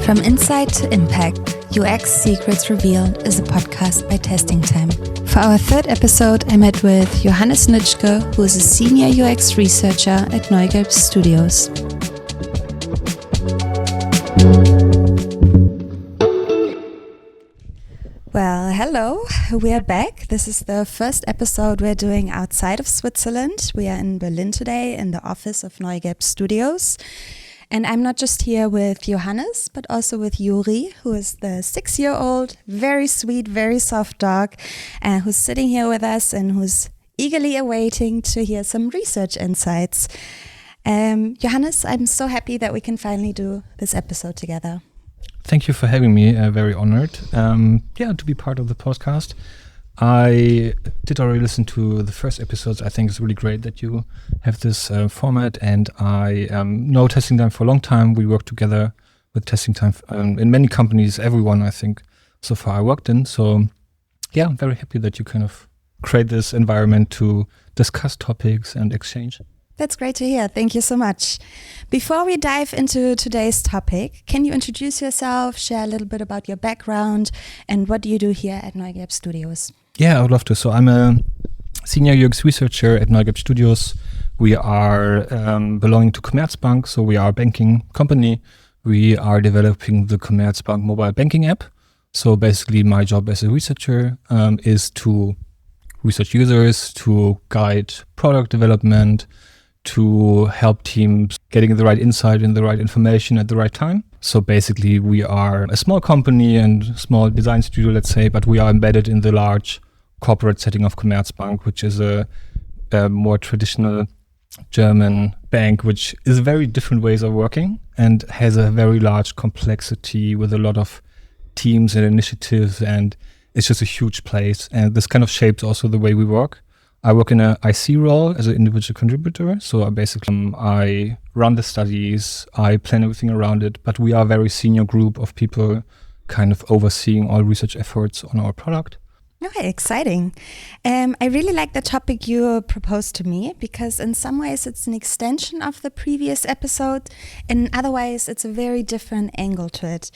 From Insight to Impact, UX Secrets Revealed is a podcast by Testing Time. For our third episode, I met with Johannes Nitzschke, who is a senior UX researcher at Neugelb Studios. Well, hello, we are back. This is the first episode we're doing outside of Switzerland. We are in Berlin today in the office of Neugelb Studios. And I'm not just here with Johannes, but also with Yuri, who is the 6-year-old, very sweet, very soft dog, who's sitting here with us and who's eagerly awaiting to hear some research insights. Johannes, I'm so happy that we can finally do this episode together. Thank you for having me. Very honored. To be part of the podcast. I did already listen to the first episodes. I think it's really great that you have this format, and I know Testing Time for a long time. We work together with Testing Time in many companies, everyone I think so far I worked in. So yeah, I'm very happy that you kind of create this environment to discuss topics and exchange. That's great to hear. Thank you so much. Before we dive into today's topic, can you introduce yourself, share a little bit about your background, and what do you do here at Neugelb Studios? Yeah, I would love to. So I'm a senior UX researcher at Neugelb Studios. We are belonging to Commerzbank, so we are a banking company. We are developing the Commerzbank mobile banking app. So basically my job as a researcher is to research users, to guide product development, to help teams getting the right insight and the right information at the right time. So basically we are a small company and small design studio, let's say, but we are embedded in the large corporate setting of Commerzbank, which is a more traditional German bank, which is very different ways of working and has a very large complexity with a lot of teams and initiatives, and it's just a huge place. And this kind of shapes also the way we work. I work in an IC role as an individual contributor. So I run the studies, I plan everything around it, but we are a very senior group of people kind of overseeing all research efforts on our product. Okay, exciting. I really like the topic you proposed to me because in some ways it's an extension of the previous episode, and otherwise it's a very different angle to it.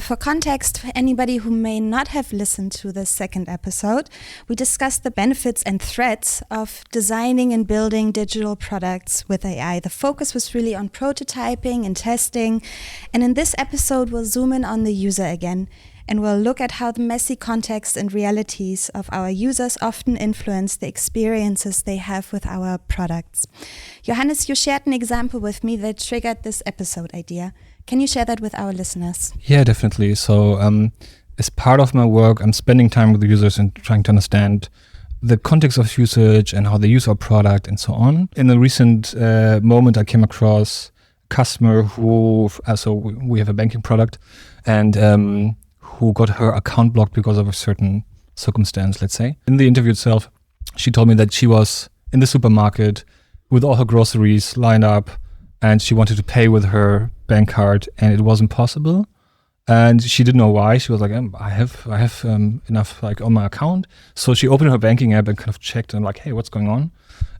For context, for anybody who may not have listened to the second episode, we discussed the benefits and threats of designing and building digital products with AI. The focus was really on prototyping and testing, and in this episode we'll zoom in on the user again. And we'll look at how the messy context and realities of our users often influence the experiences they have with our products. Johannes, you shared an example with me that triggered this episode idea. Can you share that with our listeners? Yeah, definitely. So as part of my work, I'm spending time with the users and trying to understand the context of usage and how they use our product and so on. In a recent moment, I came across a customer who, we have a banking product, and who got her account blocked because of a certain circumstance, let's say. In the interview itself, she told me that she was in the supermarket with all her groceries lined up and she wanted to pay with her bank card and it wasn't possible. And she didn't know why. She was like, I have enough on my account. So she opened her banking app and kind of checked and hey, what's going on?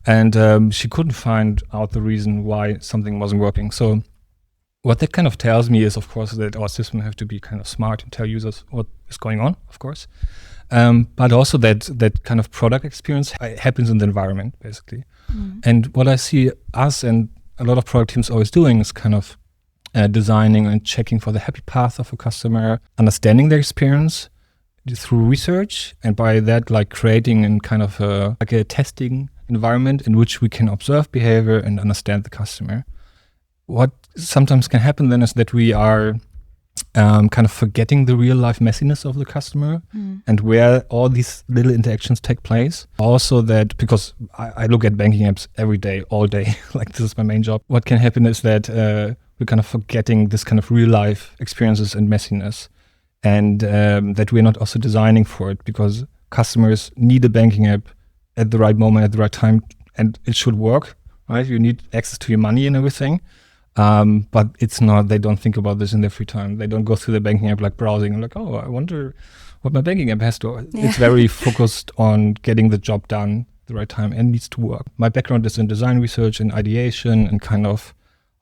And she couldn't find out the reason why something wasn't working. So what that kind of tells me is, of course, that our system have to be kind of smart and tell users what is going on, of course. But also that kind of product experience happens in the environment, basically. And what I see us and a lot of product teams always doing is kind of designing and checking for the happy path of a customer, understanding their experience through research, and by that, creating in kind of a testing environment in which we can observe behavior and understand the customer. What sometimes can happen then is that we are kind of forgetting the real life messiness of the customer and where all these little interactions take place. Also that, because I look at banking apps every day, all day, this is my main job. What can happen is that we're kind of forgetting this kind of real life experiences and messiness, and that we're not also designing for it, because customers need a banking app at the right moment, at the right time, and it should work, right? You need access to your money and everything. But it's not, they don't think about this in their free time. They don't go through the banking app browsing and I wonder what my banking app has to. Yeah. It's very focused on getting the job done at the right time and needs to work. My background is in design research and ideation and kind of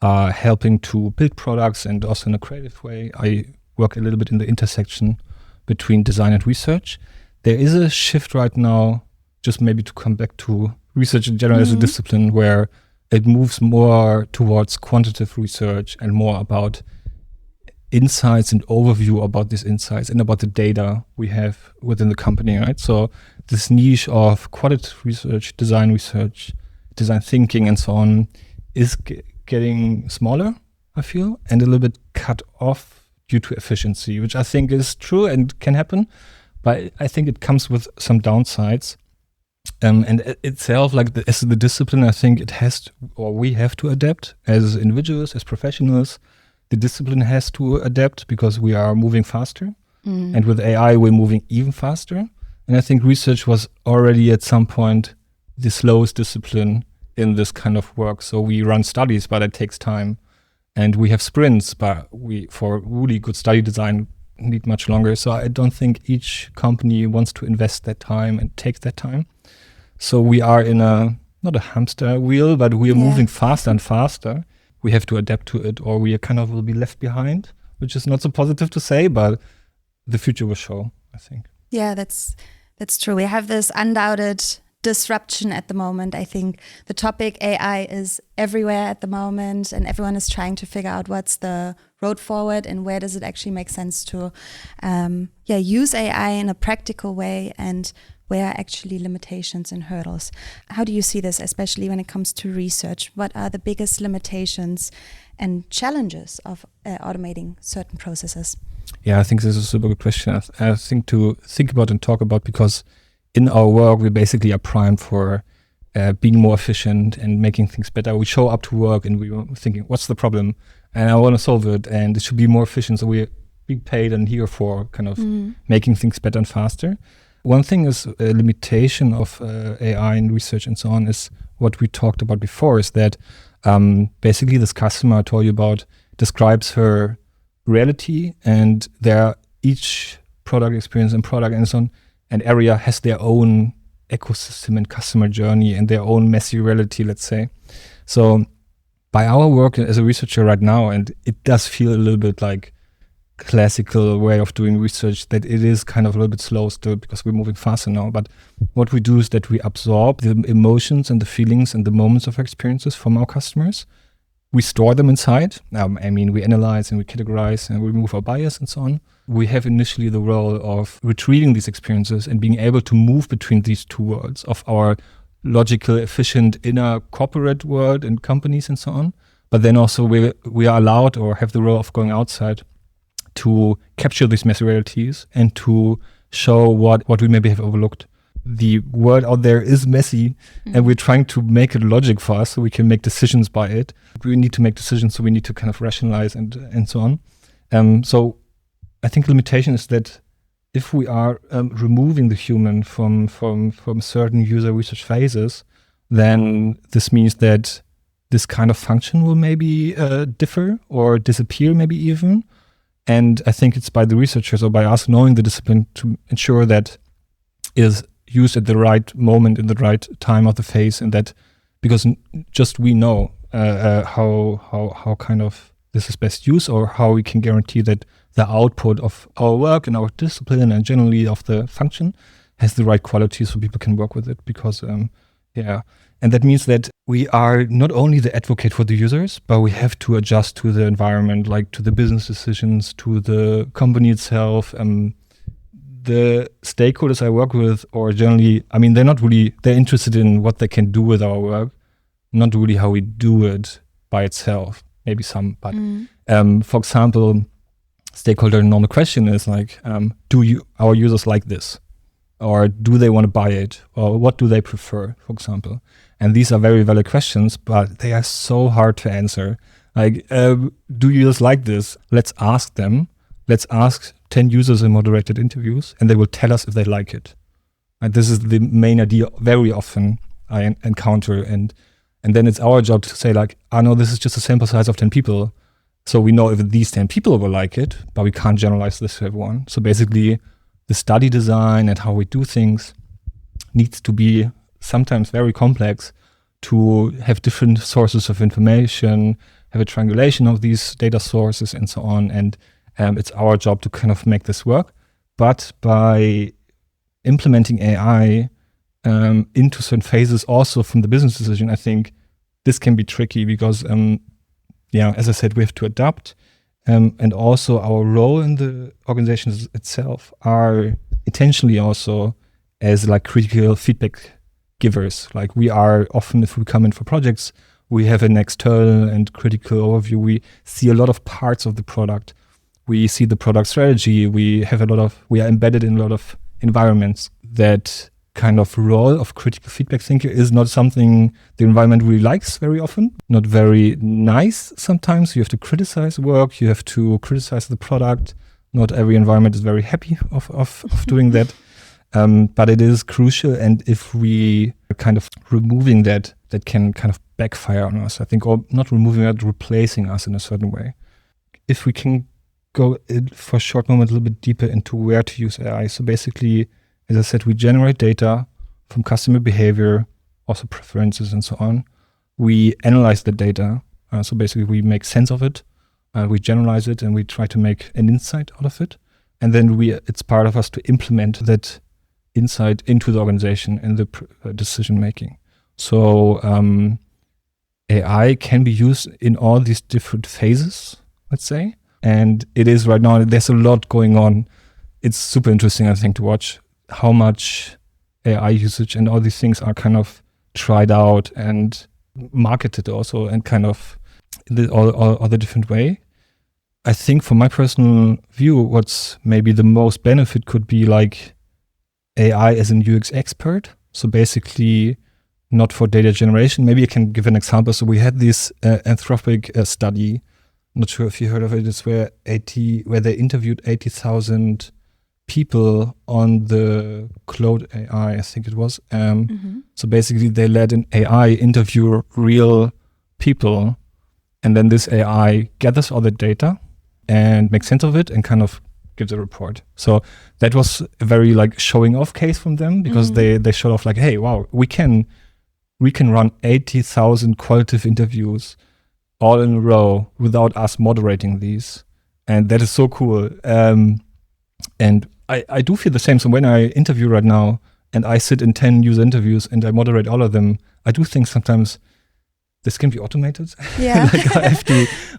are helping to build products and also in a creative way. I work a little bit in the intersection between design and research. There is a shift right now, just maybe to come back to research in general as a discipline, where it moves more towards quantitative research and more about insights and overview about these insights and about the data we have within the company, right? So this niche of qualitative research, design thinking and so on is getting smaller, I feel, and a little bit cut off due to efficiency, which I think is true and can happen, but I think it comes with some downsides. And itself, like as the discipline, I think it has to, or we have to adapt as individuals, as professionals. The discipline has to adapt because we are moving faster. And with AI, we're moving even faster. And I think research was already at some point the slowest discipline in this kind of work. So we run studies, but it takes time. And we have sprints, but we, for really good study design, need much longer. So I don't think each company wants to invest that time and take that time. So we are in not a hamster wheel, but we are moving faster and faster. We have to adapt to it, or we kind of will be left behind, which is not so positive to say, but the future will show, I think. Yeah, that's true. We have this undoubted disruption at the moment. I think the topic AI is everywhere at the moment, and everyone is trying to figure out what's the road forward and where does it actually make sense to use AI in a practical way, and where are actually limitations and hurdles. How do you see this, especially when it comes to research? What are the biggest limitations and challenges of automating certain processes? Yeah, I think this is a super good question. I think to think about and talk about, because in our work, we basically are primed for being more efficient and making things better. We show up to work and we're thinking, what's the problem? And I want to solve it, and it should be more efficient. So we're being paid and here for kind of making things better and faster. One thing is a limitation of AI and research and so on is what we talked about before, is that basically this customer I told you about describes her reality, and each product experience and product and so on and area has their own ecosystem and customer journey and their own messy reality, let's say. So by our work as a researcher right now, and it does feel a little bit like classical way of doing research, that it is kind of a little bit slow still because we're moving faster now. But what we do is that we absorb the emotions and the feelings and the moments of experiences from our customers. We store them inside. We analyze and we categorize and we remove our bias and so on. We have initially the role of retrieving these experiences and being able to move between these two worlds of our logical, efficient inner corporate world and companies and so on. But then also we are allowed or have the role of going outside to capture these messy realities and to show what we maybe have overlooked. The world out there is messy, and we're trying to make it logic for us so we can make decisions by it. We need to make decisions, so we need to kind of rationalize and so on. So I think the limitation is that if we are removing the human from certain user research phases, then this means that this kind of function will maybe differ or disappear maybe even. And I think it's by the researchers or by us knowing the discipline to ensure that it is used at the right moment in the right time of the phase, and that because just we know how kind of this is best used, or how we can guarantee that the output of our work and our discipline and generally of the function has the right quality so people can work with it. Because and that means that we are not only the advocate for the users, but we have to adjust to the environment, like to the business decisions, to the company itself. The stakeholders I work with, or generally, they're interested in what they can do with our work, not really how we do it by itself. Maybe some, but for example, stakeholder normal question is like, do our users like this? Or do they want to buy it? Or what do they prefer, for example? And these are very valid questions, but they are so hard to answer. Like, do users like this? Let's ask them. Let's ask 10 users in moderated interviews, and they will tell us if they like it. And this is the main idea very often I encounter. And then it's our job to say like, no, this is just a sample size of 10 people. So we know if these 10 people will like it, but we can't generalize this to everyone. So basically, the study design and how we do things needs to be sometimes very complex to have different sources of information, have a triangulation of these data sources and so on. And it's our job to kind of make this work. But by implementing AI into certain phases, also from the business decision, I think this can be tricky because, as I said, we have to adapt. And also our role in the organization itself are intentionally also as like critical feedback givers. Like we are often, if we come in for projects, we have an external and critical overview. We see a lot of parts of the product. We see the product strategy. We are embedded in a lot of environments. That kind of role of critical feedback thinker is not something the environment really likes very often. Not very nice sometimes. You have to criticize work. You have to criticize the product. Not every environment is very happy of doing that. But it is crucial. And if we are kind of removing that can kind of backfire on us, I think, or not removing it, replacing us in a certain way. If we can go for a short moment a little bit deeper into where to use AI. So basically, as I said, we generate data from customer behavior, also preferences and so on. We analyze the data. So basically, we make sense of it. We generalize it and we try to make an insight out of it. And then it's part of us to implement that insight into the organization and the decision making. So AI can be used in all these different phases, let's say. And it is right now, there's a lot going on. It's super interesting, I think, to watch how much AI usage and all these things are kind of tried out and marketed also, and kind of in all the different way. I think from my personal view, what's maybe the most benefit could be like AI as an UX expert. So basically not for data generation. Maybe I can give an example. So we had this Anthropic study. Not sure if you heard of it. It's where they interviewed 80,000 people on the Claude AI, I think it was. So basically they let an AI interview real people, and then this AI gathers all the data and makes sense of it and kind of gives a report. So that was a very like showing off case from them, because they showed off like, hey, wow, we can run 80,000 qualitative interviews all in a row without us moderating these. And that is so cool. And I do feel the same. So when I interview right now and I sit in 10 user interviews and I moderate all of them, I do think sometimes this can be automated. Yeah. Like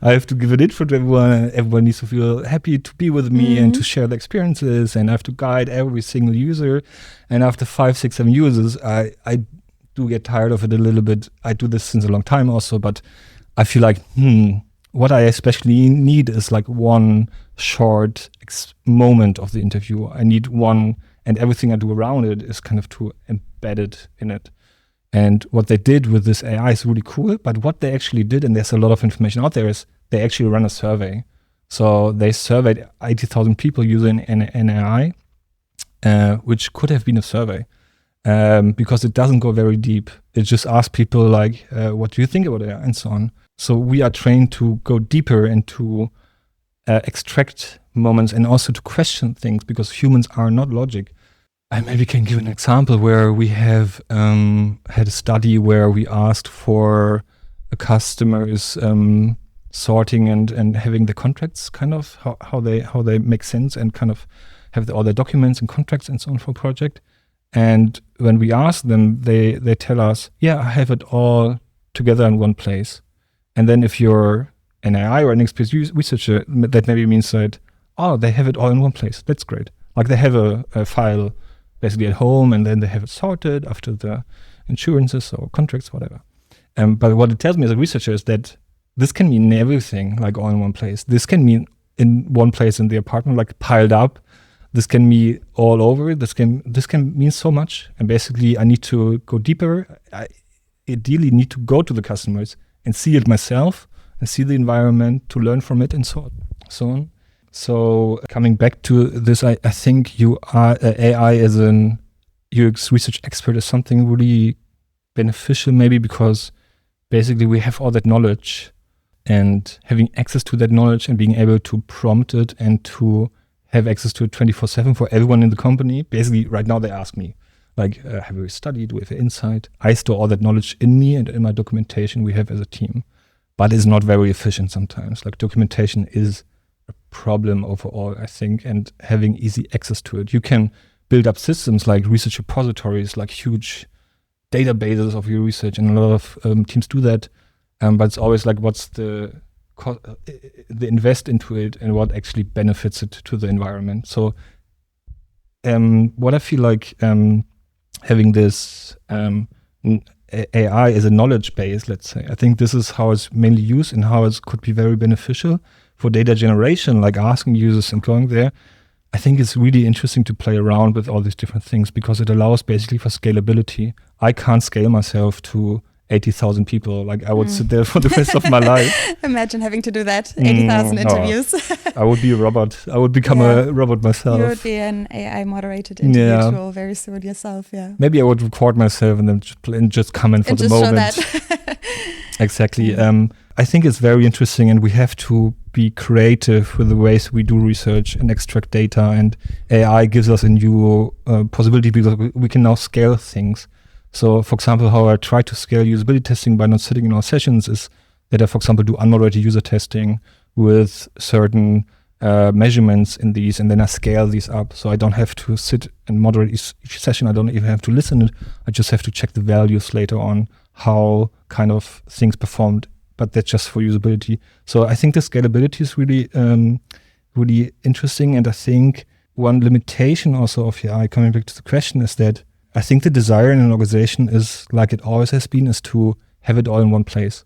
I have to give an intro to everyone, and everyone needs to feel happy to be with me and to share the experiences, and I have to guide every single user. And after 5, 6, 7 users, I do get tired of it a little bit. I do this since a long time also, but I feel like, what I especially need is like one short moment of the interview. I need one, and everything I do around it is kind of to embed it in it. And what they did with this AI is really cool. But what they actually did, and there's a lot of information out there, is they actually ran a survey. So they surveyed 80,000 people using an AI, which could have been a survey, because it doesn't go very deep. It just asks people like, what do you think about AI, and so on. So we are trained to go deeper and to extract moments and also to question things, because humans are not logic. I maybe can give an example where we have had a study where we asked for a customer's sorting and having the contracts, kind of how they make sense, and kind of have all their documents and contracts and so on for a project. And when we ask them, they tell us, yeah, I have it all together in one place. And then if you're an AI or an experienced researcher, that maybe means that, oh, they have it all in one place. That's great. Like they have a file basically at home, and then they have it sorted after the insurances or contracts, whatever. But what it tells me as a researcher is that this can mean everything, like all in one place. This can mean in one place in the apartment, like piled up. This can mean all over. This can mean so much. And basically, I need to go deeper. I ideally need to go to the customers and see it myself and see the environment, to learn from it, and so on. So coming back to this, I think AI as an UX research expert is something really beneficial, maybe because basically we have all that knowledge, and having access to that knowledge and being able to prompt it and to have access to it 24/7 for everyone in the company. Basically, right now they ask me, like, have you studied? Do we have an insight? I store all that knowledge in me and in my documentation we have as a team. but is not very efficient sometimes. Like documentation is a problem overall, I think, and having easy access to it. You can build up systems like research repositories, like huge databases of your research, and a lot of teams do that. But it's always like, what's the invest into it and what actually benefits it to the environment. So what I feel like having this AI as a knowledge base, let's say, I think this is how it's mainly used and how it could be very beneficial for data generation, like asking users and going there. I think it's really interesting to play around with all these different things because it allows basically for scalability. I can't scale myself to 80,000 people. Like I would sit there for the rest of my life. Imagine having to do that, 80,000 interviews. I would be a robot. I would become a robot myself. You would be an AI moderated individual very soon yourself, Maybe I would record myself and then just come in for the moment. Show that. Exactly. I think it's very interesting, and we have to be creative with the ways we do research and extract data, and AI gives us a new possibility because we can now scale things. So, for example, how I try to scale usability testing by not sitting in our sessions is that I, for example, do unmoderated user testing with certain measurements in these, and then I scale these up. So I don't have to sit and moderate each session. I don't even have to listen. I just have to check the values later on, how kind of things performed, but that's just for usability. So I think the scalability is really, really interesting. And I think one limitation also of AI, coming back to the question, is that I think the desire in an organization is, like it always has been, is to have it all in one place.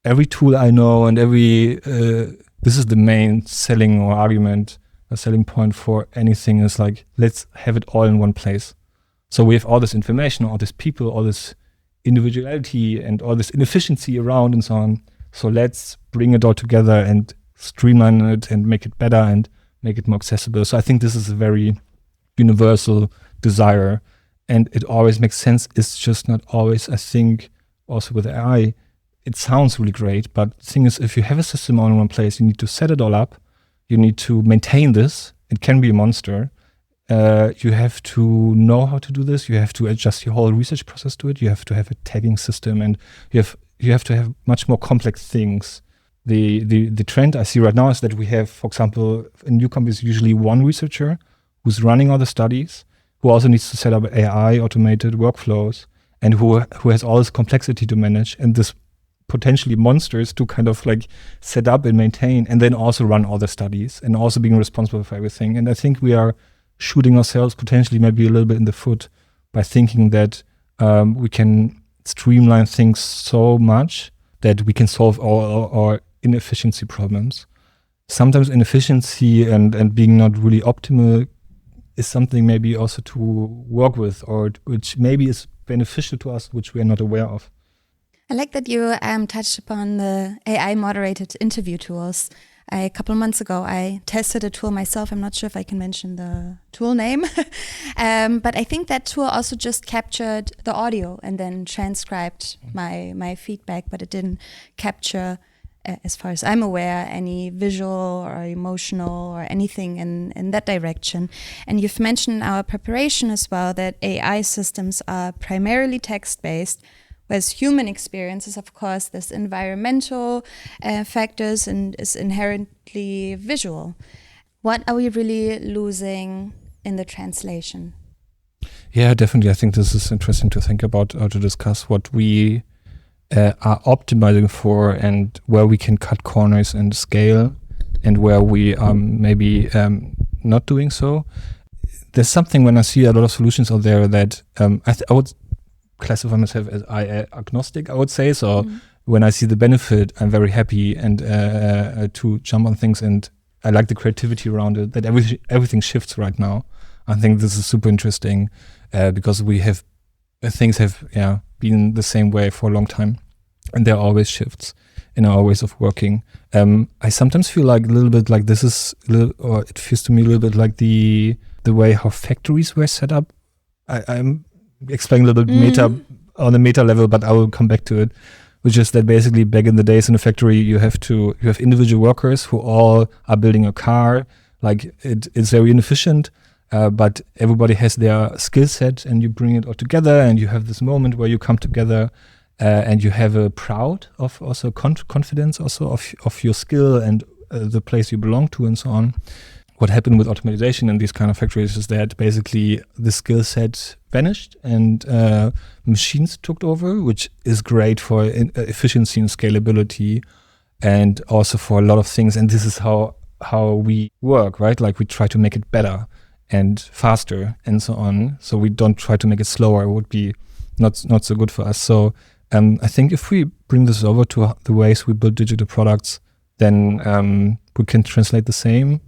Every tool I know and this is the main selling or argument, a selling point for anything is like, let's have it all in one place. So we have all this information, all these people, all this individuality and all this inefficiency around and so on. So let's bring it all together and streamline it and make it better and make it more accessible. So I think this is a very universal desire. And it always makes sense. It's just not always, I think, also with AI, it sounds really great. But the thing is, if you have a system all in one place, you need to set it all up. You need to maintain this. It can be a monster. You have to know how to do this. You have to adjust your whole research process to it. You have to have a tagging system, and you have to have much more complex things. The trend I see right now is that we have, for example, in new companies, usually one researcher who's running all the studies, who also needs to set up AI automated workflows, and who has all this complexity to manage and this potentially monsters to kind of like set up and maintain, and then also run all the studies and also being responsible for everything. And I think we are shooting ourselves potentially maybe a little bit in the foot by thinking that we can streamline things so much that we can solve all our inefficiency problems. Sometimes inefficiency and being not really optimal is something maybe also to work with, or which maybe is beneficial to us, which we are not aware of. I like that you touched upon the AI moderated interview tools. A couple of months ago, I tested a tool myself. I'm not sure if I can mention the tool name, but I think that tool also just captured the audio and then transcribed my feedback, but it didn't capture, as far as I'm aware, any visual or emotional or anything in that direction. And you've mentioned in our preparation as well that AI systems are primarily text-based, whereas human experience is, of course, this environmental factors and is inherently visual. What are we really losing in the translation? Yeah, definitely. I think this is interesting to think about, or to discuss what we are optimizing for and where we can cut corners and scale, and where we are maybe not doing so. There's something when I see a lot of solutions out there that I would classify myself as AI agnostic, I would say. So when I see the benefit, I'm very happy and to jump on things, and I like the creativity around it, that everything shifts right now. I think this is super interesting because things have been the same way for a long time, and there are always shifts in our ways of working. I sometimes feel like a little bit like this is or it feels to me a little bit like the way how factories were set up. I'm explaining a little bit on a meta level, but I will come back to it, which is that basically back in the days in a factory, you have individual workers who all are building a car. Like it's very inefficient, but everybody has their skill set, and you bring it all together, and you have this moment where you come together and you have a proud of also confidence also of your skill and the place you belong to and so on. What happened with automatization in these kind of factories is that basically the skill set vanished and machines took over, which is great for efficiency and scalability and also for a lot of things. And this is how we work, right? Like we try to make it better and faster and so on. So we don't try to make it slower. It would be not so good for us. So I think if we bring this over to the ways we build digital products, then we can translate the same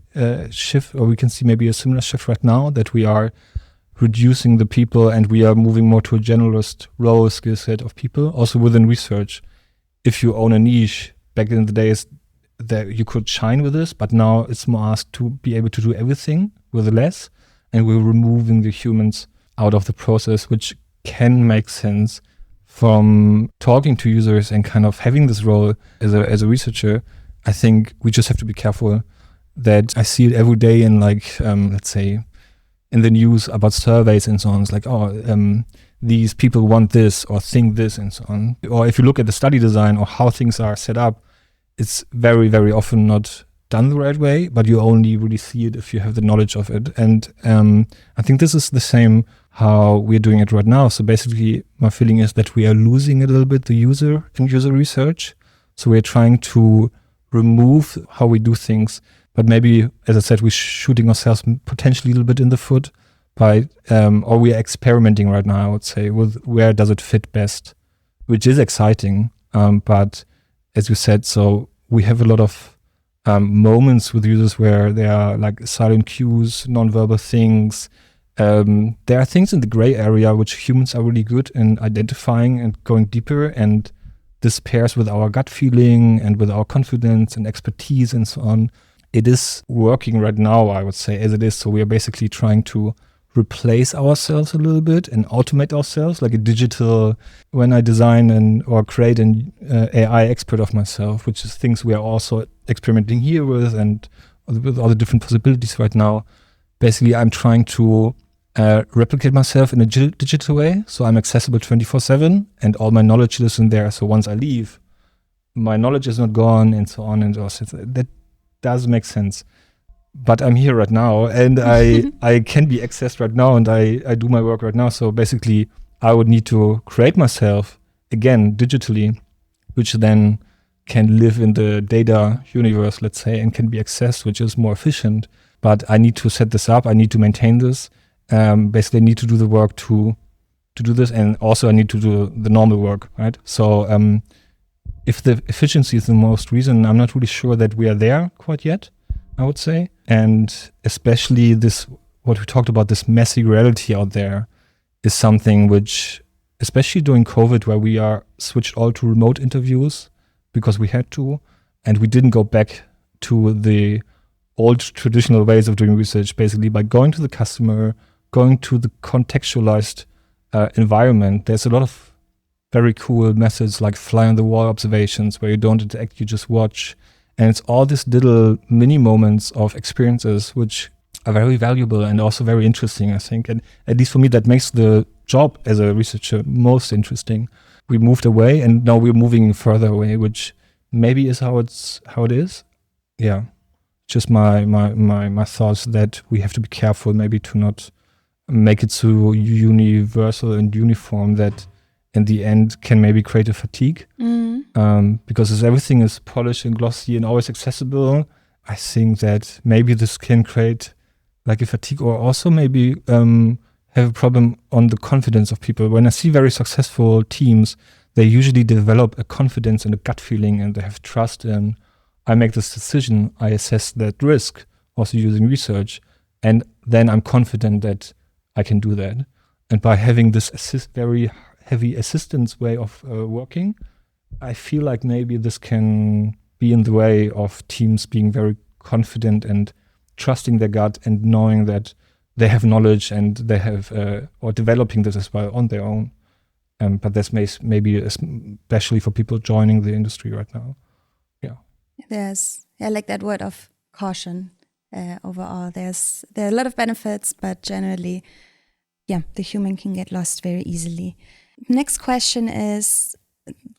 shift, or we can see maybe a similar shift right now, that we are reducing the people and we are moving more to a generalist role skill set of people. Also within research, if you own a niche, back in the days that you could shine with this, but now it's more asked to be able to do everything with less, and we're removing the humans out of the process, which can make sense from talking to users and kind of having this role as a researcher. I think we just have to be careful that I see it every day in like, let's say, in the news about surveys and so on. It's like, these people want this or think this and so on. Or if you look at the study design or how things are set up, it's very, very often not done the right way, but you only really see it if you have the knowledge of it. And I think this is the same how we're doing it right now. So basically, my feeling is that we are losing a little bit the user and user research. So we're trying to remove how we do things. But maybe, as I said, we're shooting ourselves potentially a little bit in the foot by, or we are experimenting right now, I would say, with where does it fit best, which is exciting. But as you said, so we have a lot of moments with users where there are like silent cues, nonverbal things. There are things in the gray area which humans are really good in identifying and going deeper, and this pairs with our gut feeling and with our confidence and expertise and so on. It is working right now, I would say, as it is. So we are basically trying to replace ourselves a little bit and automate ourselves, like a digital, when I design or create an AI expert of myself, which is things we are also experimenting here with and with all the different possibilities right now. Basically, I'm trying to replicate myself in a digital way. So I'm accessible 24/7 and all my knowledge lives in there. So once I leave, my knowledge is not gone and so on and so on. That does make sense. But I'm here right now and I can be accessed right now and I do my work right now. So basically, I would need to create myself again digitally, which then can live in the data universe, let's say, and can be accessed, which is more efficient. But I need to set this up. I need to maintain this. Basically, I need to do the work to do this. And also I need to do the normal work, right? So if the efficiency is the most reason, I'm not really sure that we are there quite yet, I would say. And especially this, what we talked about, this messy reality out there is something which, especially during COVID, where we are switched all to remote interviews because we had to, and we didn't go back to the old traditional ways of doing research, basically by going to the customer, going to the contextualized environment. There's a lot of very cool methods like fly-on-the-wall observations where you don't interact, you just watch. And it's all these little mini moments of experiences which are very valuable and also very interesting, I think. And at least for me, that makes the job as a researcher most interesting. We moved away and now we're moving further away, which maybe is how it is. Yeah, just my thoughts that we have to be careful maybe to not make it so universal and uniform that in the end can maybe create a fatigue. Because as everything is polished and glossy and always accessible, I think that maybe this can create like a fatigue, or also maybe have a problem on the confidence of people. When I see very successful teams, they usually develop a confidence and a gut feeling, and they have trust in, I make this decision, I assess that risk, also using research, and then I'm confident that I can do that. And by having this very heavy assistance way of working, I feel like maybe this can be in the way of teams being very confident and trusting their gut and knowing that they have knowledge and they have, or developing this as well on their own. But this maybe especially for people joining the industry right now. Yeah. I like that word of caution overall. There are a lot of benefits, but generally, the human can get lost very easily. Next question is,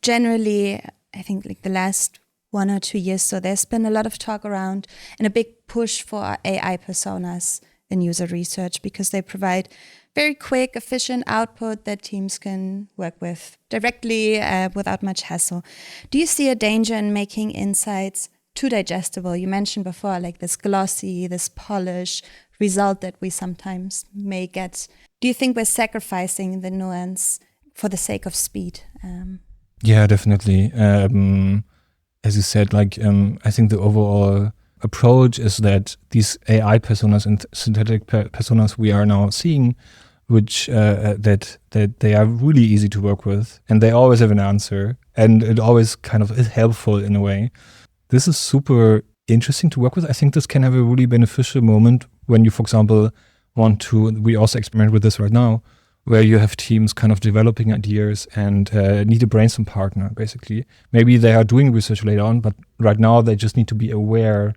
generally, I think like the last 1 or 2 years, so there's been a lot of talk around and a big push for AI personas in user research because they provide very quick, efficient output that teams can work with directly without much hassle. Do you see a danger in making insights too digestible? You mentioned before, like this glossy, this polished result that we sometimes may get. Do you think we're sacrificing the nuance for the sake of speed? Yeah, definitely. As you said, like I think the overall approach is that these AI personas and synthetic personas we are now seeing, which that they are really easy to work with, and they always have an answer, and it always kind of is helpful in a way. This is super interesting to work with. I think this can have a really beneficial moment when you, for example, we also experiment with this right now, where you have teams kind of developing ideas and need a brainstorm partner, basically. Maybe they are doing research later on, but right now they just need to be aware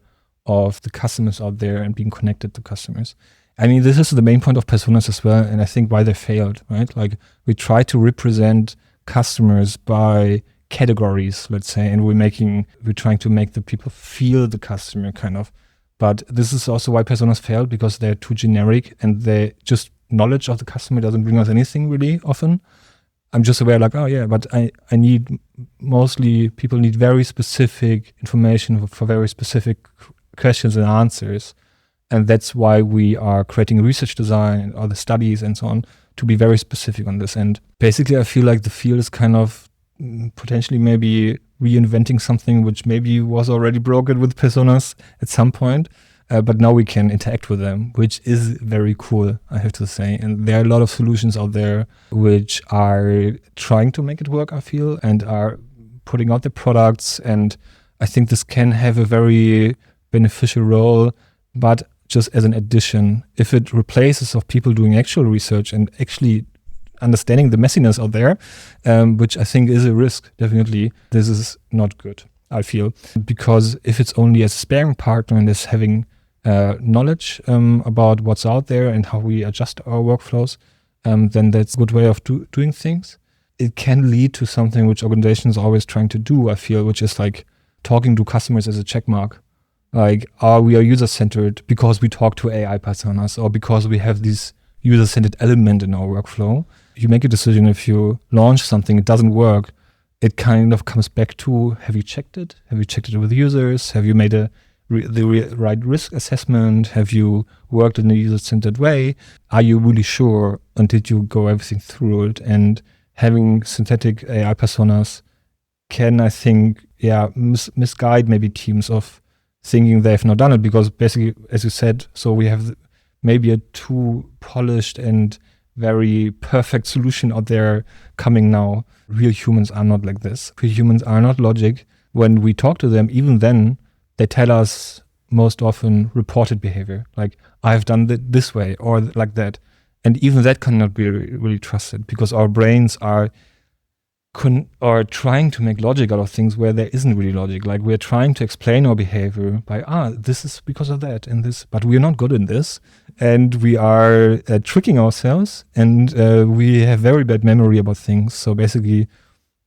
of the customers out there and being connected to customers. I mean, this is the main point of personas as well, and I think why they failed, right? Like, we try to represent customers by categories, let's say, and we're trying to make the people feel the customer, kind of. But this is also why personas failed, because they're too generic, and they just knowledge of the customer doesn't bring us anything really often. I'm just aware, like, oh yeah, but I need, mostly people need very specific information for very specific questions and answers. And that's why we are creating research design and other studies and so on to be very specific on this. And basically, I feel like the field is kind of potentially maybe reinventing something which maybe was already broken with personas at some point. But now we can interact with them, which is very cool, I have to say. And there are a lot of solutions out there which are trying to make it work, I feel, and are putting out their products. And I think this can have a very beneficial role, but just as an addition. If it replaces of people doing actual research and actually understanding the messiness out there, which I think is a risk, definitely, this is not good, I feel. Because if it's only as a sparring partner and as having knowledge about what's out there and how we adjust our workflows, then that's a good way of doing things. It can lead to something which organizations are always trying to do, I feel, which is like talking to customers as a check mark. Like, we are user-centered because we talk to AI personas or because we have this user-centered element in our workflow. You make a decision, if you launch something, it doesn't work, it kind of comes back to, have you checked it? Have you checked it with users? Have you made the right risk assessment? Have you worked in a user-centered way? Are you really sure? And did you go everything through it? And having synthetic AI personas can, I think, misguide maybe teams of thinking they've not done it, because basically, as you said, so we have maybe a too polished and very perfect solution out there coming now. Real humans are not like this. Real humans are not logic. When we talk to them, even then, they tell us most often reported behavior, like, I've done it this way or like that. And even that cannot be really trusted, because our brains are trying to make logic out of things where there isn't really logic. Like, we're trying to explain our behavior by, this is because of that and this, but we are not good in this. And we are tricking ourselves, and we have very bad memory about things. So basically,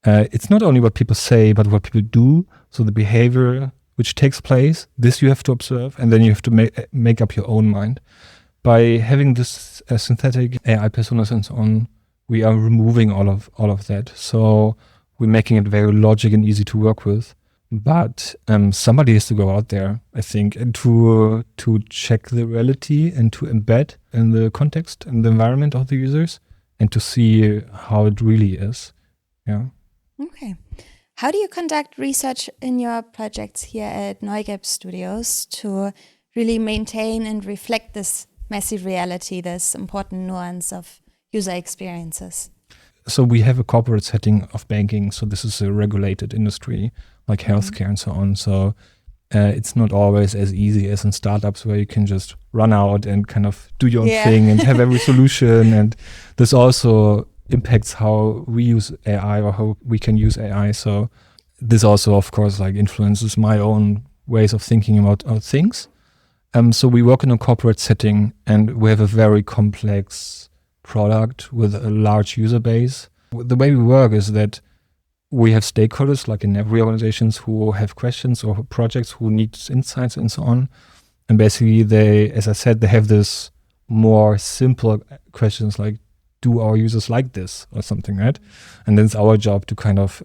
it's not only what people say, but what people do. So the behavior which takes place, this you have to observe, and then you have to make up your own mind. By having this synthetic AI personas and so on, we are removing all of that. So we're making it very logic and easy to work with. But somebody has to go out there, I think, and to check the reality and to embed in the context and the environment of the users and to see how it really is. Yeah. Okay. How do you conduct research in your projects here at Neugelb Studios to really maintain and reflect this messy reality, this important nuance of user experiences? So we have a corporate setting of banking. So this is a regulated industry like healthcare and so on. So it's not always as easy as in startups where you can just run out and kind of do your own thing and have every solution. And this also impacts how we use AI or how we can use AI. So this also, of course, like influences my own ways of thinking about things. So we work in a corporate setting, and we have a very complex product with a large user base. The way we work is that we have stakeholders, like in every organizations, who have questions or projects who need insights and so on. And basically they, as I said, they have this more simple questions like, do our users like this or something, right? And then it's our job to kind of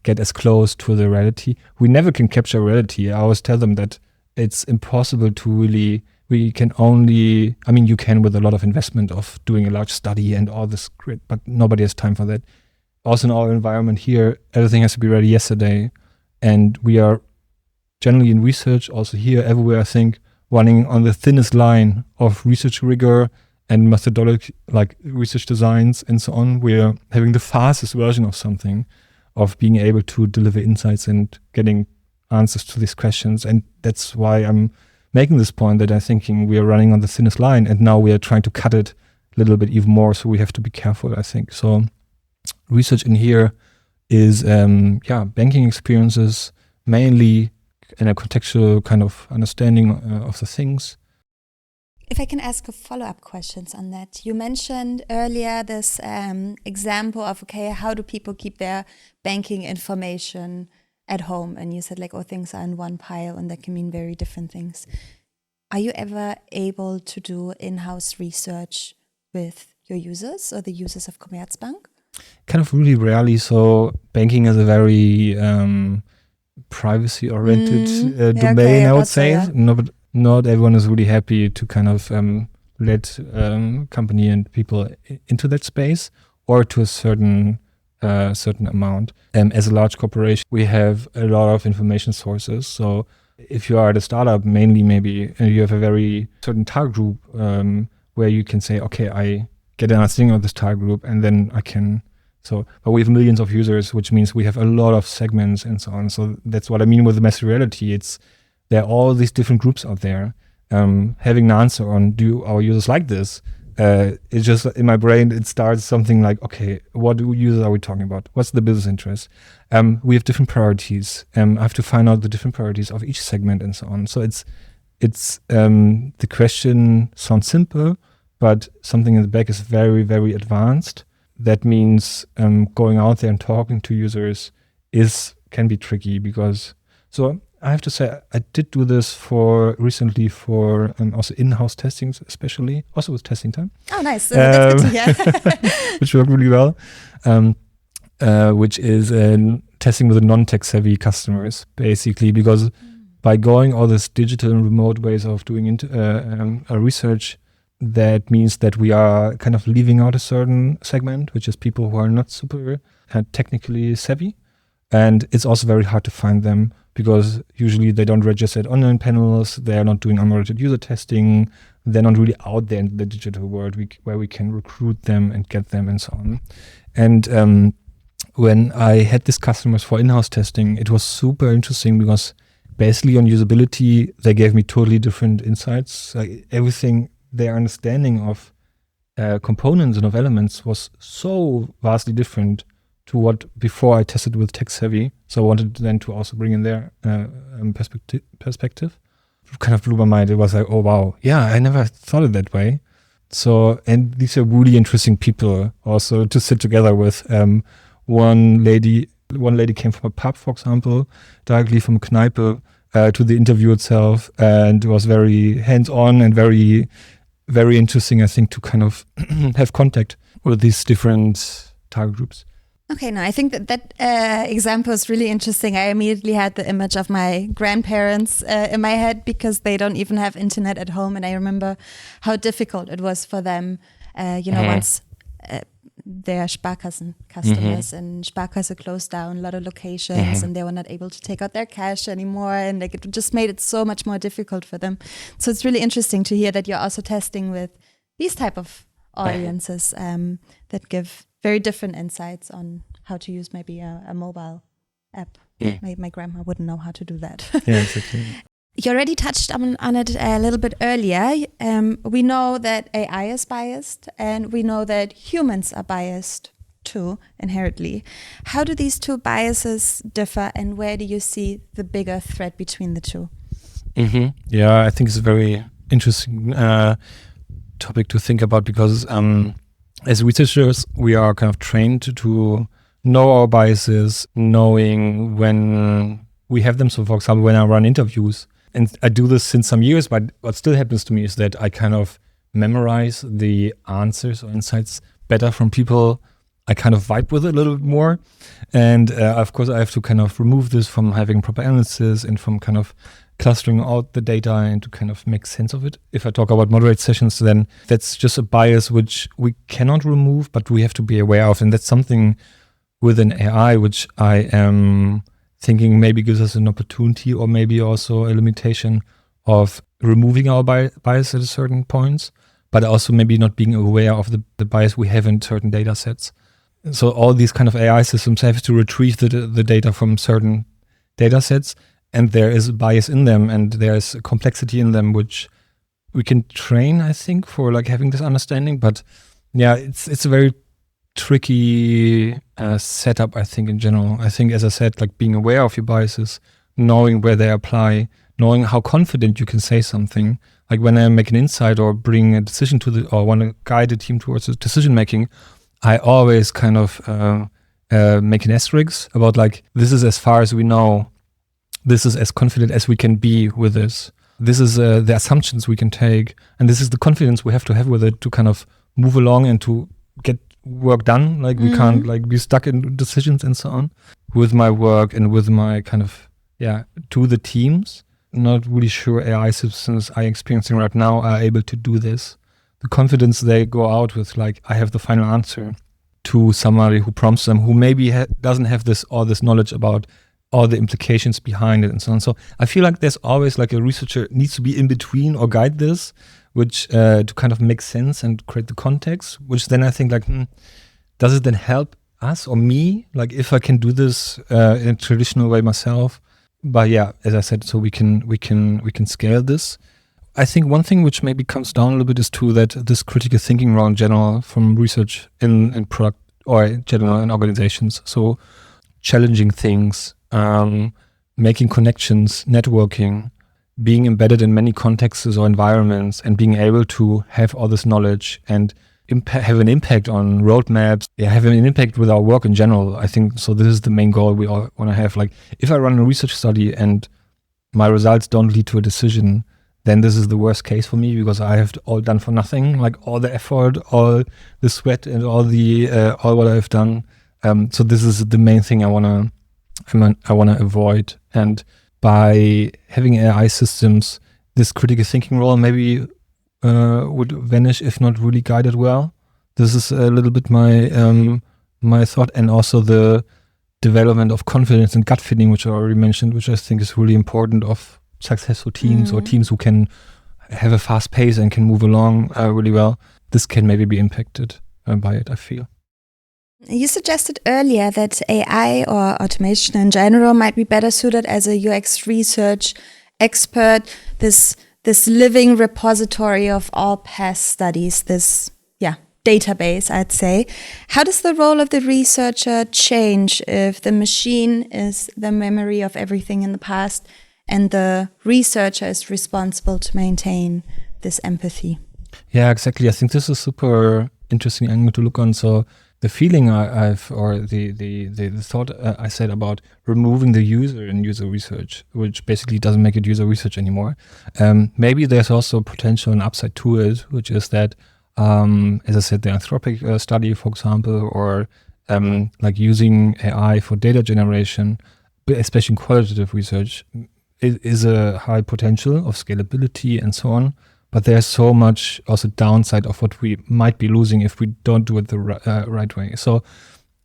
get as close to the reality. We never can capture reality. I always tell them that it's impossible to really, we can only, I mean, you can with a lot of investment of doing a large study and all this grid, but nobody has time for that. Also in our environment here, everything has to be ready yesterday. And we are generally in research, also here, everywhere, I think, running on the thinnest line of research rigor and methodology, like research designs and so on. We're having the fastest version of something, of being able to deliver insights and getting answers to these questions. And that's why I'm making this point that I'm thinking we are running on the thinnest line, and now we are trying to cut it a little bit even more. So we have to be careful, I think. So research in here is, banking experiences, mainly in a contextual kind of understanding of the things. If I can ask a follow-up questions on that. You mentioned earlier this example of, okay, how do people keep their banking information at home? And you said like, oh, things are in one pile, and that can mean very different things. Are you ever able to do in-house research with your users or the users of Commerzbank? Kind of really rarely. So banking is a very privacy-oriented domain, I would say. Yeah. No, but not everyone is really happy to kind of let company and people into that space, or to a certain amount. As a large corporation, we have a lot of information sources. So if you are at a startup, mainly maybe you have a very certain target group where you can say, okay, I get an understanding of this target group, and then I can. But we have millions of users, which means we have a lot of segments and so on. So that's what I mean with the materiality. There are all these different groups out there. Having an answer on, do our users like this? It's just in my brain, it starts something like, okay, what users are we talking about? What's the business interest? We have different priorities. I have to find out the different priorities of each segment and so on. So it's the question sounds simple, but something in the back is very, very advanced. That means going out there and talking to users can be tricky because. So I have to say I did do this recently for also in-house testings, especially also with testing time. Oh, nice! That's good to hear. Which worked really well. Which is testing with non-tech savvy customers, basically, because by going all this digital and remote ways of doing research. That means that we are kind of leaving out a certain segment, which is people who are not super technically savvy. And it's also very hard to find them because usually they don't register at online panels. They're not doing unmonitored user testing. They're not really out there in the digital world where we can recruit them and get them and so on. And when I had these customers for in-house testing, it was super interesting because basically on usability, they gave me totally different insights. Like everything, their understanding of components and of elements was so vastly different to what before I tested with tech savvy. So I wanted then to also bring in their perspective. It kind of blew my mind. It was like, oh wow, yeah, I never thought it that way. So, and these are really interesting people also to sit together with. One lady came from a pub, for example, directly from a Kneipe to the interview itself, and it was very hands-on and very, very interesting, I think, to kind of have contact with these different target groups. Okay, no, I think that example is really interesting. I immediately had the image of my grandparents in my head because they don't even have internet at home. And I remember how difficult it was for them, once their Sparkassen customers and Sparkasse closed down a lot of locations and they were not able to take out their cash anymore. And like, it just made it so much more difficult for them. So it's really interesting to hear that you're also testing with these type of audiences that give very different insights on how to use maybe a mobile app. Yeah. My grandma wouldn't know how to do that. Yeah, exactly. You already touched on it a little bit earlier. We know that AI is biased and we know that humans are biased too, inherently. How do these two biases differ and where do you see the bigger threat between the two? Yeah, I think it's a very interesting topic to think about because as researchers, we are kind of trained to know our biases, knowing when we have them. So for example, when I run interviews, and I do this since some years, but what still happens to me is that I kind of memorize the answers or insights better from people. I kind of vibe with it a little bit more. And of course, I have to kind of remove this from having proper analysis and from kind of clustering out the data and to kind of make sense of it. If I talk about moderate sessions, then that's just a bias which we cannot remove, but we have to be aware of. And that's something within AI, which I am thinking maybe gives us an opportunity or maybe also a limitation of removing our bias at certain points, but also maybe not being aware of the bias we have in certain data sets. So all these kind of AI systems have to retrieve the data from certain data sets, and there is a bias in them and there's a complexity in them, which we can train, I think, for like having this understanding. But yeah, it's a very tricky setup, I think, in general. I think, as I said, like being aware of your biases, knowing where they apply, knowing how confident you can say something. Like when I make an insight or bring a decision or want to guide a team towards a decision making, I always kind of make an asterisk about like, this is as far as we know. This is as confident as we can be with this. This is the assumptions we can take. And this is the confidence we have to have with it to kind of move along and to get work done. Like we can't like be stuck in decisions and so on. With my work and with my kind of, to the teams, not really sure AI systems I'm experiencing right now are able to do this. The confidence they go out with, like, I have the final answer, to somebody who prompts them, who maybe doesn't have this knowledge about all the implications behind it and so on. So I feel like there's always like a researcher needs to be in between or guide this, which to kind of make sense and create the context, which then I think like, does it then help us or me? Like if I can do this in a traditional way myself, but yeah, as I said, so we can scale this. I think one thing which maybe comes down a little bit is too that this critical thinking role in general from research in product or in general in organizations. So challenging things, making connections, networking, being embedded in many contexts or environments, and being able to have all this knowledge and have an impact on roadmaps, have an impact with our work in general. I think so. This is the main goal we all want to have. Like if I run a research study and my results don't lead to a decision, then this is the worst case for me because I have all done for nothing, like all the effort, all the sweat, and all what I've done. So this is the main thing I wanna avoid. And by having AI systems, this critical thinking role maybe would vanish if not really guided well. This is a little bit my thought, and also the development of confidence and gut feeling, which I already mentioned, which I think is really important of successful teams or teams who can have a fast pace and can move along really well. This can maybe be impacted by it, I feel. You suggested earlier that AI or automation in general might be better suited as a UX research expert, this living repository of all past studies, this database, I'd say. How does the role of the researcher change if the machine is the memory of everything in the past and the researcher is responsible to maintain this empathy? Yeah, exactly. I think this is super interesting angle to look on. So the feeling the thought I said about removing the user in user research, which basically doesn't make it user research anymore. Maybe there's also potential and upside to it, which is that, as I said, the Anthropic study, for example, or like using AI for data generation, especially in qualitative research, is a high potential of scalability and so on. But there's so much also downside of what we might be losing if we don't do it the right way. So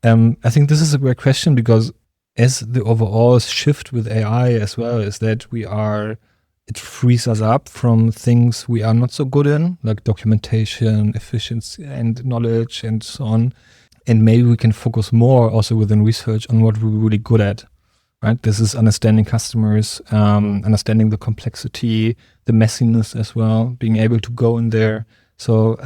I think this is a great question, because as the overall shift with AI as well is that it frees us up from things we are not so good in, like documentation, efficiency and knowledge and so on. And maybe we can focus more also within research on what we're really good at. Right, this is understanding customers, understanding the complexity, the messiness as well, being able to go in there. So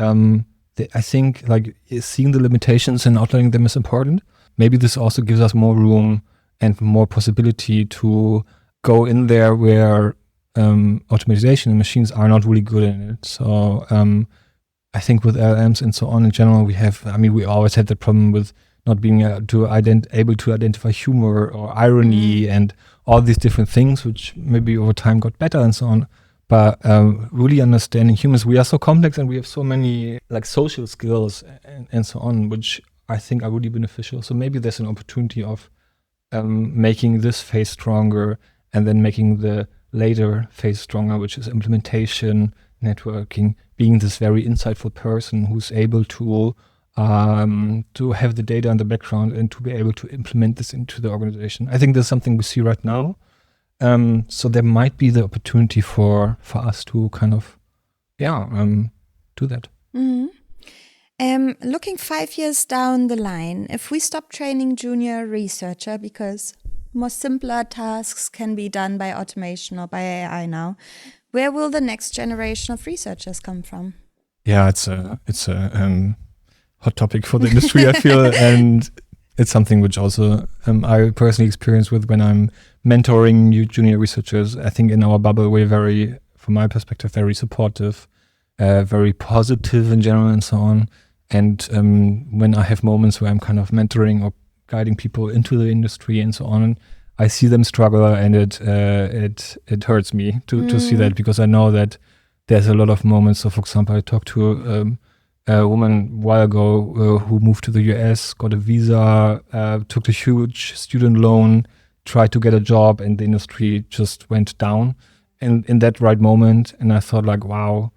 I think like seeing the limitations and outlining them is important. Maybe this also gives us more room and more possibility to go in there where automation and machines are not really good in it. So I think with LLMs and so on in general, we always had the problem with not being able to identify humor or irony and all these different things, which maybe over time got better and so on. But really understanding humans, we are so complex and we have so many like social skills and so on, which I think are really beneficial. So maybe there's an opportunity of making this phase stronger and then making the later phase stronger, which is implementation, networking, being this very insightful person who's able to have the data in the background and to be able to implement this into the organization. I think there's something we see right now. So there might be the opportunity for us to kind of, do that. Mm-hmm. Looking 5 years down the line, if we stop training junior researcher because more simpler tasks can be done by automation or by AI now, where will the next generation of researchers come from? Yeah, it's a hot topic for the industry, I feel, and it's something which also I personally experience with when I'm mentoring new junior researchers. I think in our bubble we're very, from my perspective, very supportive, very positive in general and so on. And when I have moments where I'm kind of mentoring or guiding people into the industry and so on, I see them struggle, and it hurts me to see that, because I know that there's a lot of moments. So, for example, I talked to a woman a while ago who moved to the US, got a visa, took a huge student loan, tried to get a job, and the industry just went down in that right moment. And I thought, like, wow,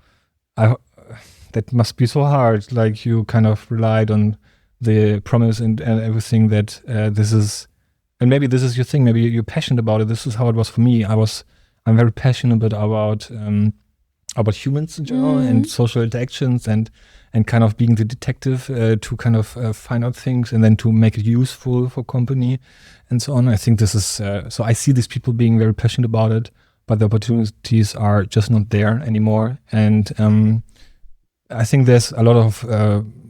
that must be so hard. Like, you kind of relied on the promise and everything that this is, and maybe this is your thing, maybe you're passionate about it. This is how it was for me. I'm very passionate about humans in general and social interactions and kind of being the detective to kind of find out things and then to make it useful for company and so on. I think this is, so I see these people being very passionate about it, but the opportunities are just not there anymore. And I think there's a lot of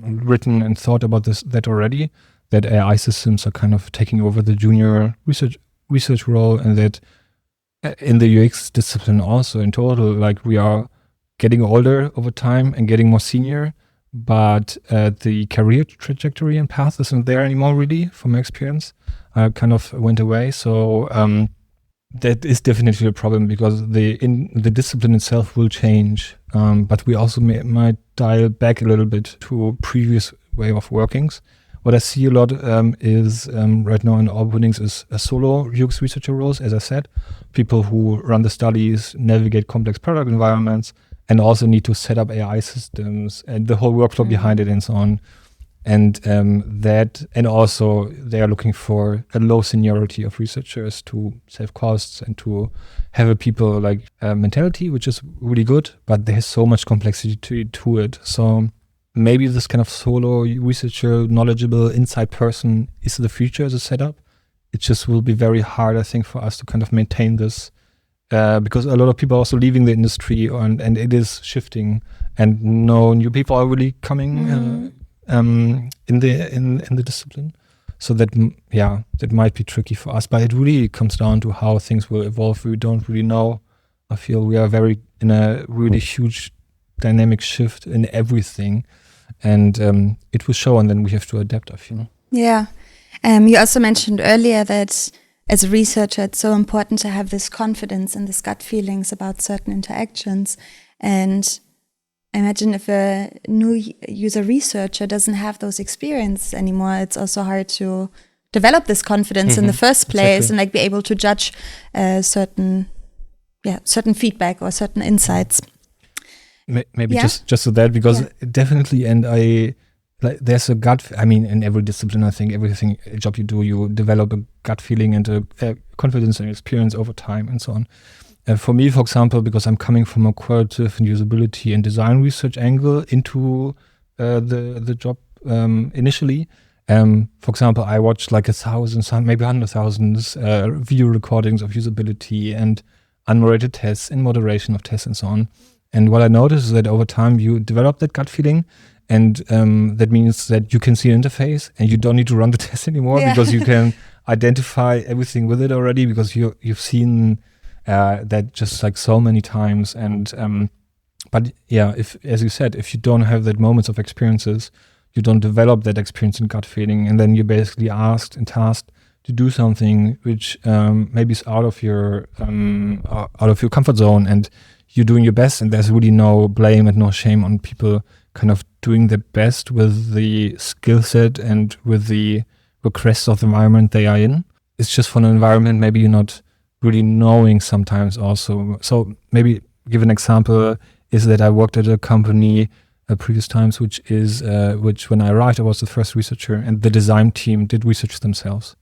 written and thought about that already, that AI systems are kind of taking over the junior research role, and that in the UX discipline also in total, like, we are getting older over time and getting more senior, but the career trajectory and path isn't there anymore, really, from my experience. I kind of went away. So that is definitely a problem, because the discipline itself will change, but we also might dial back a little bit to a previous way of workings. What I see a lot is right now in openings is a solo UX researcher roles, as I said, people who run the studies, navigate complex product environments, and also need to set up AI systems and the whole workflow behind it and so on. And and also they are looking for a low seniority of researchers to save costs and to have a people like mentality, which is really good, but there's so much complexity to it. So maybe this kind of solo researcher, knowledgeable inside person is the future as a setup. It just will be very hard, I think, for us to kind of maintain this, because a lot of people are also leaving the industry and it is shifting, and no new people are really coming in the discipline. So that might be tricky for us, but it really comes down to how things will evolve. We don't really know. I feel we are in a really huge dynamic shift in everything, and it will show, and then we have to adapt, I feel. Yeah. You also mentioned earlier that as a researcher, it's so important to have this confidence and this gut feelings about certain interactions. And I imagine if a new user researcher doesn't have those experiences anymore, it's also hard to develop this confidence in the first place, and like be able to judge certain feedback or certain insights. Maybe just so that, because definitely, and there's a gut. I mean, in every discipline, I think every job you do, you develop a gut feeling and a confidence and experience over time, and so on. For me, for example, because I'm coming from a qualitative and usability and design research angle into the job initially. For example, I watched like 1,000, maybe 100,000 video recordings of usability and unmoderated tests and moderation of tests and so on. And what I noticed is that over time you develop that gut feeling, and that means that you can see an interface and you don't need to run the test anymore because you can identify everything with it already, because you've seen that just like so many times. And but yeah, if, as you said, if you don't have that moments of experiences you don't develop that experience in gut feeling, and then you're basically asked and tasked to do something which maybe is out of your comfort zone, and you're doing your best, and there's really no blame and no shame on people kind of doing their best with the skill set and with the requests of the environment they are in. It's just for an environment maybe you're not really knowing sometimes also. So maybe give an example is that I worked at a company previous times, which when I arrived, I was the first researcher, and the design team did research themselves,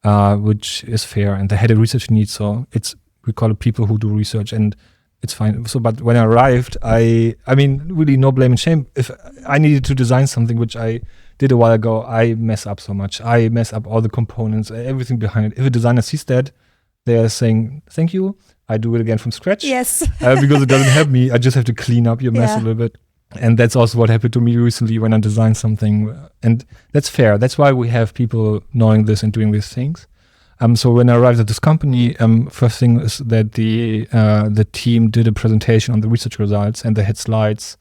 which is fair, and they had a research need, so we call it people who do research, and it's fine. So, but when I arrived, I mean, really no blame and shame. If I needed to design something, which I did a while ago, I mess up so much. I mess up all the components, everything behind it. If a designer sees that, they're saying, thank you, I do it again from scratch. Yes. Because it doesn't help me. I just have to clean up your mess a little bit. And that's also what happened to me recently when I designed something. And that's fair. That's why we have people knowing this and doing these things. So when I arrived at this company, first thing is that the team did a presentation on the research results, and they had slides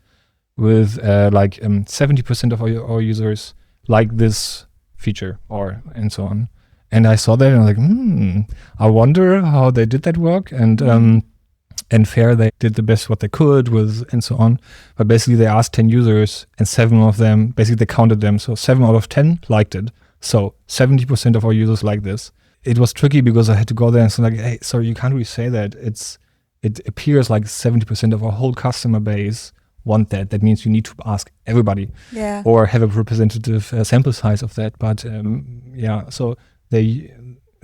with 70% of our users like this feature and so on. And I saw that and I was like, I wonder how they did that work. And fair, they did the best what they could with and so on. But basically they asked 10 users, and 7 of them, basically they counted them. So 7 out of 10 liked it. So 70% of our users like this. It was tricky because I had to go there and say like, hey, sorry, you can't really say that. It appears like 70% of our whole customer base want that. That means you need to ask everybody or have a representative sample size of that. But so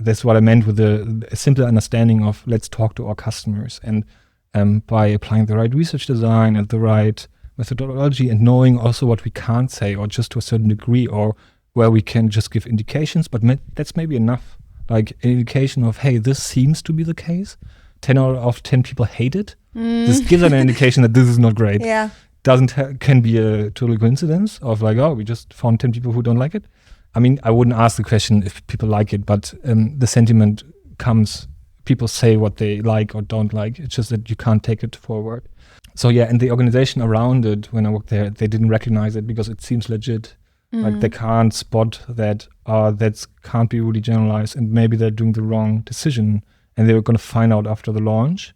that's what I meant with a simple understanding of let's talk to our customers, and by applying the right research design and the right methodology, and knowing also what we can't say, or just to a certain degree, or where we can just give indications, but that's maybe enough. Like an indication of, hey, this seems to be the case. 10 out of 10 people hate it. This gives an indication that this is not great. Yeah. Can be a total coincidence of like, oh, we just found 10 people who don't like it. I mean, I wouldn't ask the question if people like it, but the sentiment comes, people say what they like or don't like. It's just that you can't take it forward. So yeah, and the organization around it, when I worked there, they didn't recognize it because it seems legit. Like they can't spot that that can't be really generalized, and maybe they're doing the wrong decision, and they were going to find out after the launch,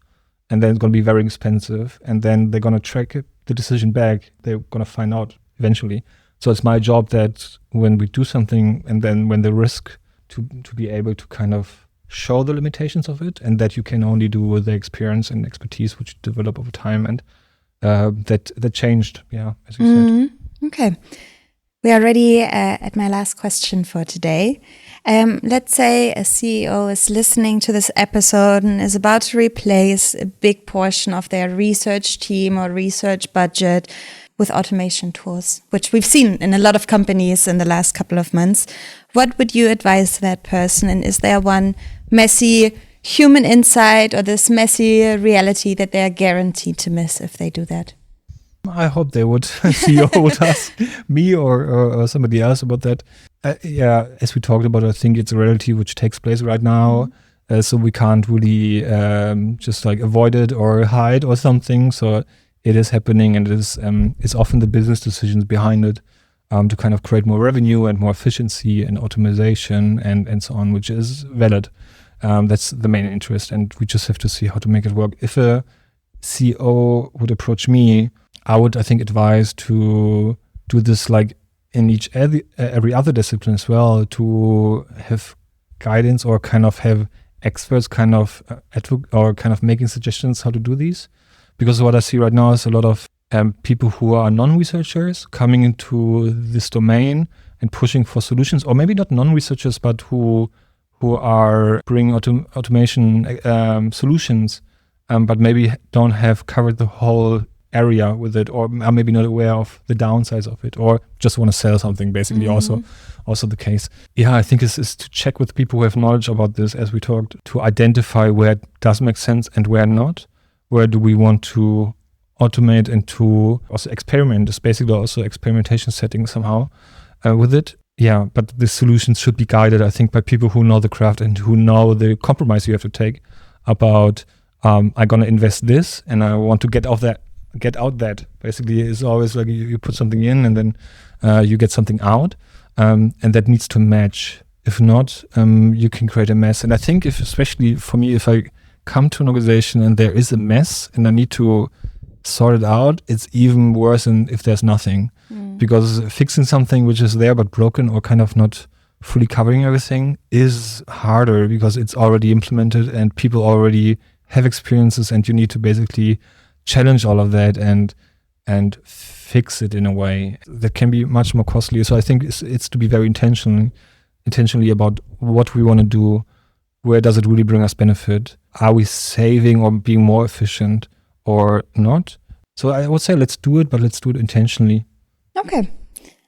and then it's going to be very expensive, and then they're going to track the decision back. They're going to find out eventually. So it's my job that when we do something, and then when the risk to be able to kind of show the limitations of it, and that you can only do with the experience and expertise which you develop over time, and that changed, as you said. Okay. We are already at my last question for today. Let's say a CEO is listening to this episode and is about to replace a big portion of their research team or research budget with automation tools, which we've seen in a lot of companies in the last couple of months. What would you advise that person? And is there one messy human insight or this messy reality that they're guaranteed to miss if they do that? I hope they would. CEO would ask me or somebody else about that. As we talked about, I think it's a reality which takes place right now. So we can't really just like avoid it or hide or something. So it is happening, and it's often the business decisions behind it to kind of create more revenue and more efficiency and automation and so on, which is valid. That's the main interest, and we just have to see how to make it work. If a CEO would approach me, I would, I think, advise to do this like in every other discipline as well, to have guidance or kind of have experts kind of or kind of making suggestions how to do these. Because what I see right now is a lot of people who are non-researchers coming into this domain and pushing for solutions, or maybe not non-researchers, but who are bringing automation solutions, but maybe don't have covered the whole area with it, or are maybe not aware of the downsides of it, or just want to sell something, basically. Also the case. I think is to check with people who have knowledge about this, as we talked, to identify where it does make sense and where not. Where do we want to automate and to also experiment? It's basically also experimentation setting somehow with it. But the solutions should be guided, I think, by people who know the craft and who know the compromise you have to take about I'm going to invest this and I want to get out that. Basically, it's always like you put something in and then you get something out, and that needs to match. If not, you can create a mess. And I think especially for me, if I come to an organization and there is a mess and I need to sort it out, it's even worse than if there's nothing. Because fixing something which is there but broken or kind of not fully covering everything is harder because it's already implemented and people already have experiences, and you need to basically challenge all of that and fix it in a way that can be much more costly. So I think it's to be very intentionally about what we want to do. Where does it really bring us benefit? Are we saving or being more efficient or not? So I would say let's do it, but let's do it intentionally. Okay.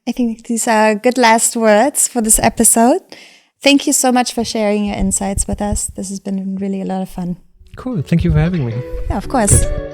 I think these are good last words for this episode. Thank you so much for sharing your insights with us. This has been really a lot of fun. Cool. Thank you for having me. Yeah, of course. Good.